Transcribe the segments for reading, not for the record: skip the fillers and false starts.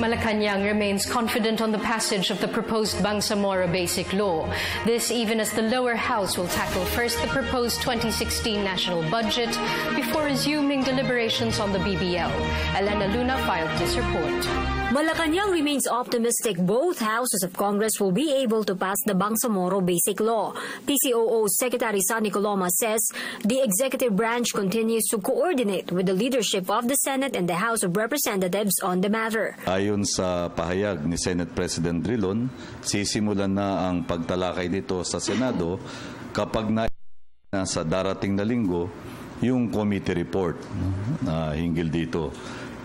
Malacanang remains confident on the passage of the proposed Bangsamoro Basic Law. This even as the lower house will tackle first the proposed 2016 national budget before resuming deliberations on the BBL. Elena Luna filed this report. Malacanang remains optimistic both houses of Congress will be able to pass the Bangsamoro Basic Law. PCOO Secretary Sonny Coloma says the executive branch continues to coordinate with the leadership of the Senate and the House of Representatives on the matter. Ayon sa pahayag ni Senate President Drilon, sisimulan na ang pagtalakay nito sa Senado kapag na sa darating na linggo yung committee report na hinggil dito.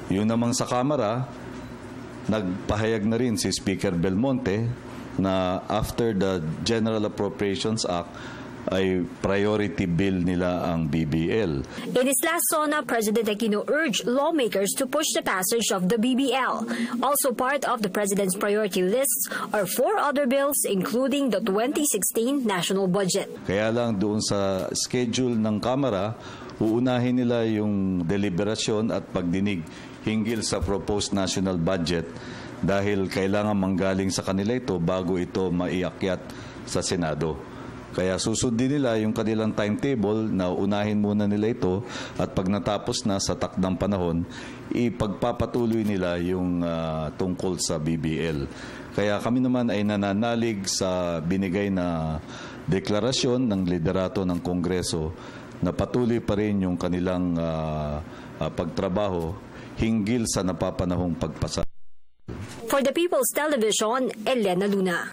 Yun namang sa Kamara, nagpahayag na rin si Speaker Belmonte na after the General Appropriations Act ay priority bill nila ang BBL. In his last SONA, President Aquino urged lawmakers to push the passage of the BBL. Also part of the President's priority lists are 4 other bills including the 2016 national budget. Kaya lang doon sa schedule ng Kamara, uunahin nila yung deliberasyon at pagdinig hinggil sa proposed national budget dahil kailangan manggaling sa kanila ito bago ito maiakyat sa Senado. Kaya susundin nila yung kanilang timetable na unahin muna nila ito at pag natapos na sa takdang panahon, ipagpapatuloy nila yung tungkol sa BBL. Kaya kami naman ay nananalig sa binigay na deklarasyon ng liderato ng Kongreso na patuloy pa rin yung kanilang pagtrabaho hinggil sa napapanahong pagpasa. For the People's Television, Elena Luna.